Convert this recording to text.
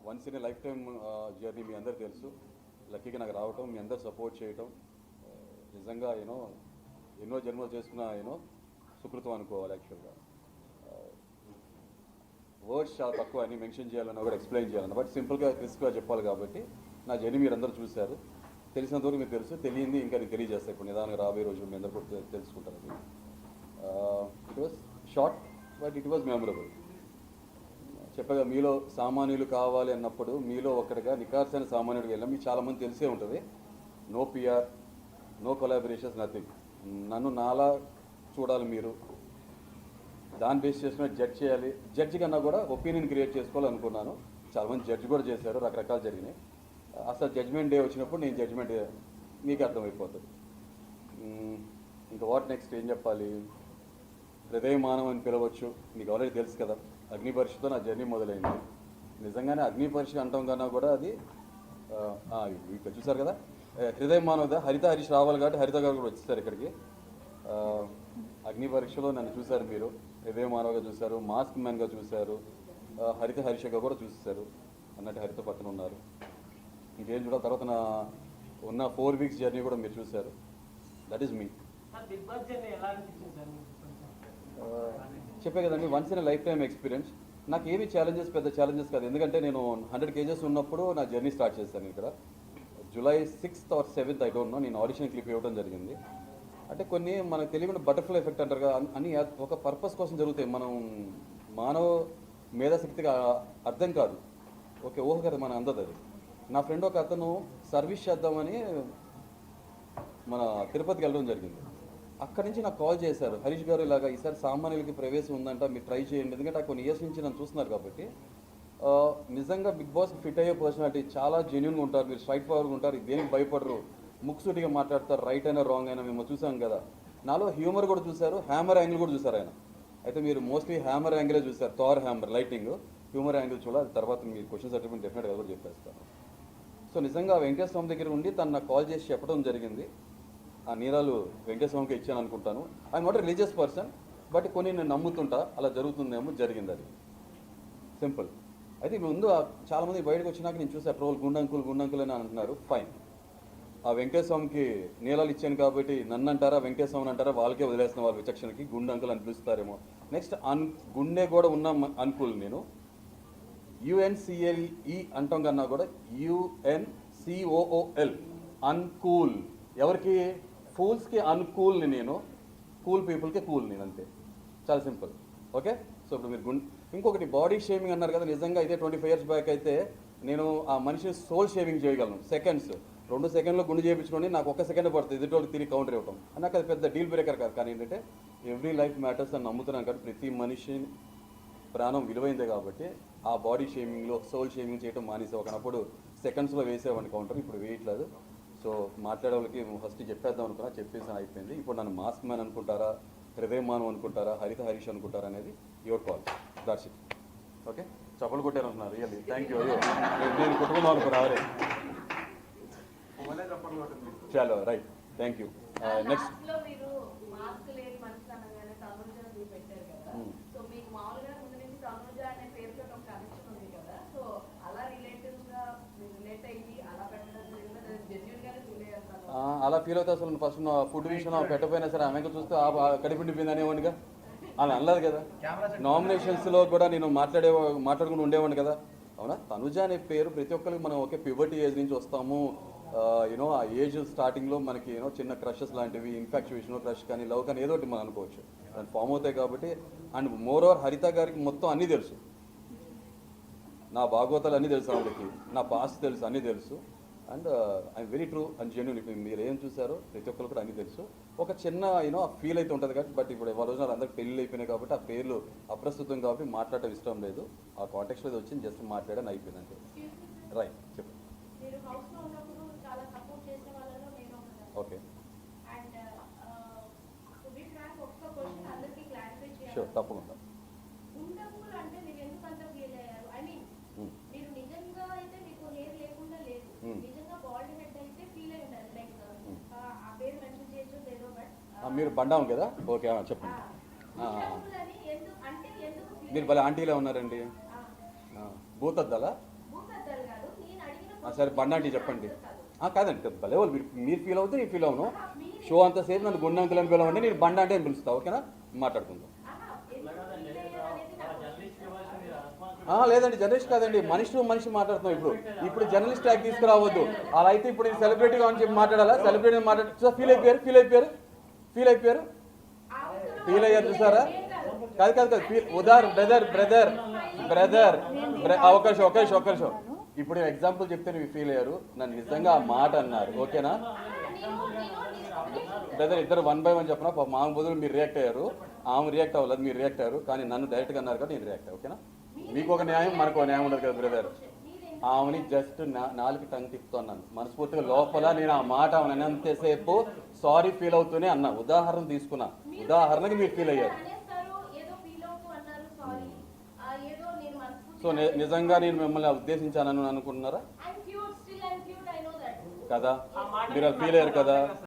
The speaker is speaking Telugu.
Once in a lifetime journey మీ అందరు తెలుసు. లక్కీగా నాకు రావటం, మీ అందరు సపోర్ట్ చేయటం నిజంగా ఎన్నో జన్మలు చేసుకున్న సుకృతం అనుకోవాలి. యాక్చువల్గా వర్డ్స్ చాలా తక్కువ అని మెన్షన్ చేయాలన్నా కూడా ఎక్స్ప్లెయిన్ చేయాలన్నా, బట్ సింపుల్గా క్రిస్ప్గా చెప్పాలి కాబట్టి నా జర్నీ మీరు అందరూ చూశారు. తెలిసినంతవరకు మీకు తెలుసు, తెలియంది ఇంకా నేను తెలియజేస్తాను. ఇప్పుడు నిదానంగా రాబోయే రోజులు మీ అందరూ కూడా తెలుసుకుంటారు. It was short but it was memorable. చెప్పగా మీలో సామాన్యులు కావాలి అన్నప్పుడు మీలో ఒక్కడిగా నికార్సైన సామాన్యుడికి వెళ్ళాం. మీకు చాలామంది తెలిసే ఉంటుంది. No PR, no collaborations, nothing. నన్ను నాలా చూడాలి మీరు, దాన్ని బేస్ చేసుకుని జడ్జ్ చేయాలి. జడ్జి కన్నా కూడా ఒపీనియన్ క్రియేట్ చేసుకోవాలనుకున్నాను. చాలామంది జడ్జ్ కూడా చేశారు, రకరకాలు జరిగినాయి. అసలు జడ్జ్మెంట్ డే వచ్చినప్పుడు నేను జడ్జ్మెంట్ మీకు అర్థమైపోతుంది. ఇంకా వాట్ నెక్స్ట్ ఏం చెప్పాలి? హృదయ మానవం అని పిలవచ్చు, మీకు ఆల్రెడీ తెలుసు కదా. అగ్ని పరీక్షతో నా జర్నీ మొదలైంది. నిజంగానే అగ్ని పరీక్ష అంటాం కన్నా కూడా అది ఇక్కడ చూసారు కదా, హృదయ మానవద హరిత హరీష్ రావాలి కాబట్టి హరిత గారు కూడా వచ్చేసారు ఇక్కడికి. అగ్ని పరీక్షలో నన్ను చూశారు మీరు, హృదయ మానవగా చూశారు, మాస్క్ మ్యాన్గా చూశారు, హరిత హరీష్గా కూడా చూసేశారు. అన్నట్టు హరిత పక్కన ఉన్నారు. ఇంకేం చూడాలి, తర్వాత నా ఉన్న 4 వీక్స్ జర్నీ కూడా మీరు చూశారు. దట్ ఈస్ మీ. చెప్పే కదండి, once in life time experience. నాకు ఏమి పెద్ద ఛాలెంజెస్ కాదు. ఎందుకంటే నేను 100 kgs ఉన్నప్పుడు నా జర్నీ స్టార్ట్ చేశాను ఇక్కడ. July 6th or 7th I don't know, నేను ఆడిషన్ క్లిప్ ఇవ్వడం జరిగింది. అంటే కొన్ని మనకు తెలియకుండా బటర్ఫ్లై ఎఫెక్ట్ అంటారు కదా, అన్ని ఒక పర్పస్ కోసం జరుగుతాయి. మనం మానవ మేధాశక్తిగా అర్థం కాదు, ఓకే ఊహ కదా మన అందదు అది. నా ఫ్రెండ్ ఒక అతను సర్వీస్ చేద్దామని మన తిరుపతికి వెళ్ళడం జరిగింది. అక్కడి నుంచి నాకు కాల్ చేశారు, హరీష్ గారు ఇలాగా ఈసారి సామాన్యులకి ప్రవేశం ఉందంట, మీరు ట్రై చేయండి. ఎందుకంటే కొన్ని ఇయర్స్ నుంచి నన్ను చూస్తున్నారు కాబట్టి. నిజంగా బిగ్ బాస్ ఫిట్ అయ్యే పర్సనాలిటీ, చాలా జెన్యున్గా ఉంటారు, మీరు స్ట్రైట్ ఫార్వర్డ్గా ఉంటారు, దేనికి భయపడరు, ముక్సూటిగా మాట్లాడతారు, రైట్ అయినా రాంగ్ అయినా. మేము చూసాం కదా. నాలో హ్యూమర్ కూడా చూశారు, హ్యామర్ యాంగిల్ కూడా చూశారు ఆయన. అయితే మీరు మోస్ట్లీ హ్యామర్ యాంగిలే చూశారు, Thar hammer lighting, humour angle చూడాలి. తర్వాత మీరు క్వశ్చన్స్ అడిగిన డెఫినెట్గా కూడా చెప్పేస్తాను. సో నిజంగా వెంకటేశ్వర స్వామి దగ్గర ఉండి తను నాకు కాల్ చేసి చెప్పడం జరిగింది. ఆ నీరాలు వెంకటేశ్వర స్వామికి ఇచ్చాను అనుకుంటాను. I not religious person, but కొన్ని నేను నమ్ముతుంటా, అలా జరుగుతుందేమో, జరిగింది అది. సింపుల్. అయితే ముందు చాలామంది బయటకు వచ్చినాక నేను చూసా ట్రోల్, గుండంకుల్ అని అంటున్నారు. ఫైన్, ఆ వెంకటేశ్వర స్వామికి నీలాలు ఇచ్చాను కాబట్టి నన్ను అంటారా, వెంకటేశ్వర స్వామిని అంటారా, వాళ్ళకే వదిలేస్తున్న వాళ్ళ విచక్షణకి గుండంకుల్ అని పిలుస్తారేమో. నెక్స్ట్ గుండె కూడా ఉన్న అంకుల్ నేను. UNCLE అంటాం కన్నా కూడా UNCOOL, అన్కూల్. ఎవరికి? ఫూల్స్కి అన్కూల్ని నేను, కూల్ పీపుల్కి కూల్ నేను, అంతే. చాలా సింపుల్. ఓకే. సో ఇప్పుడు మీరు ఇంకొకటి బాడీ షేమింగ్ అన్నారు కదా. నిజంగా ఇదే 25 years బ్యాక్ అయితే నేను ఆ మనిషిని సోల్ షేవింగ్ చేయగలను. సెకండ్స్, 2 seconds గుండు చేయించుకొని నాకు 1 second పడుతుంది ఎదుటోళ్ళకి తిరిగి కౌంటర్ ఇవ్వటం. నాకు అది పెద్ద డీల్ బ్రేకర్ కాదు. కానీ ఏంటంటే ఎవ్రీ లైఫ్ మ్యాటర్స్ అని నమ్ముతున్నాను కాబట్టి, ప్రతి మనిషి ప్రాణం విలువైందే కాబట్టి ఆ బాడీ షేమింగ్లో సోల్ షేమింగ్ చేయడం మానేసే. ఒకనప్పుడు సెకండ్స్లో వేసేవాడిని కౌంటర్, ఇప్పుడు వేయట్లేదు. సో మాట్లాడే వాళ్ళకి ఫస్ట్ చెప్పేద్దాం అనుకున్నా, చెప్పేసాను, అయిపోయింది. ఇప్పుడు నన్ను మాస్క్ మ్యాన్ అనుకుంటారా, హృదయ మానవ్ అనుకుంటారా, హరిత హరీష్ అనుకుంటారా అనేది your call. That's it. Okay. చప్పలు కొట్టారు అంటున్నారు. Really thank you. నేను కుటుంబం అనుకున్నా. అవరే చలో రైట్. Thank you. నెక్స్ట్ అలా ఫీల్ అవుతా. అసలు ఫస్ట్ నా ఫుడ్ విషయంలో పెట్టపోయినా సరే ఆమెకు చూస్తే కడిపిండిపోయింది అనేవాడిగా అని అనలేదు కదా. నామినేషన్స్లో కూడా నేను మాట్లాడుకుంటూ ఉండేవాడిని కదా. అవునా? తనుజ అనే పేరు ప్రతి ఒక్కరికి, మనం ఒకే ప్యూబర్టీ ఏజ్ నుంచి వస్తాము. ఆ ఏజ్ స్టార్టింగ్లో మనకి చిన్న క్రషెస్ లాంటివి, ఇన్ఫాక్చుయేషన్, క్రష్ కానీ, లవ్ కానీ ఏదో ఒకటి మనం అనుకోవచ్చు, దాన్ని ఫామ్ అవుతాయి కాబట్టి. అండ్ మోర్ ఓవర్ హరిత గారికి మొత్తం అన్నీ తెలుసు, నా భాగవతాలు అన్నీ తెలుసు, ఆవిడకి నా పాస్ట్ తెలుసు, అన్నీ తెలుసు. And I'm very true and genuine. ఇప్పుడు మీరు ఏం చూసారో ప్రతి ఒక్కరు కూడా అన్నీ తెలుసు. ఒక చిన్న ఆ ఫీల్ అయితే ఉంటుంది కాబట్టి. బట్ ఇప్పుడు వాళ్ళ రోజున అందరికి పెళ్ళి అయిపోయినాయి కాబట్టి ఆ పేర్లు అప్రస్తుతం కాబట్టి మాట్లాడటం ఇష్టం లేదు. ఆ కాంటెక్స్లో వచ్చింది, జస్ట్ మాట్లాడని అయిపోయింది అంతే. రైట్, చెప్పు. ఓకే, షూర్, తప్పకుండా. మీరు బండాం కదా. ఓకే, చెప్పండి. మీరు భలే ఆంటీలా ఉన్నారండి. భూతద్దాలా? సరే బండి చెప్పండి. కాదండి భలే వాళ్ళు మీరు ఫీల్ అవుతే నేను ఫీల్ అవును. షో అంతసేపు నన్ను గుండె అంకుల్ అని పిలవండి, నేను బండి అంటే అని పిలుస్తా. ఓకేనా, మాట్లాడుకుందాం. లేదండి జర్నలిస్ట్ కాదండి, మనిషి టు మనిషి మాట్లాడుతున్నాం. ఇప్పుడు జర్నలిస్ట్ ట్యాగ్ తీసుకురావద్దు. అలా అయితే ఇప్పుడు నేను సెలబ్రిటీగా అని చెప్పి మాట్లాడాలా? సెలబ్రిటీ మాట్లాడు ఫీల్ అయిపోయారు ఫీల్ అయ్యారు చూసారా? కాదు ఉదార్ బ్రదర్ అవకాశం. ఇప్పుడు ఎగ్జాంపుల్ చెప్తే నువ్వు ఫీల్ అయ్యారు, నన్ను నిజంగా ఆ మాట అన్నారు. ఓకేనా బ్రదర్, ఇద్దరు 1 by 1 చెప్పిన మామ బదులు మీరు రియాక్ట్ అయ్యారు, ఆమె రియాక్ట్ అవ్వలేదు, మీరు రియాక్ట్ అయ్యారు. కానీ నన్ను డైరెక్ట్గా అన్నారు కాబట్టి నేను రియాక్ట్ అయ్యా. ఓకేనా, మీకు ఒక న్యాయం మనకు ఒక న్యాయం ఉండదు కదా బ్రదర్. ఆమెని జస్ట్ 4 టంగ్ తిప్పుతున్నాను మనస్ఫూర్తిగా. లోపల నేను ఆ మాట ఆమె అన్నంతసేపు సారీ ఫీల్ అవుతూనే అన్నా. ఉదాహరణ తీసుకున్నా, ఉదాహరణకి మీరు ఫీల్ అయ్యారు. సో నిజంగా నేను మిమ్మల్ని ఉద్దేశించానని అనుకుంటున్నారా కదా? మీరు ఫీల్ అయ్యారు కదా?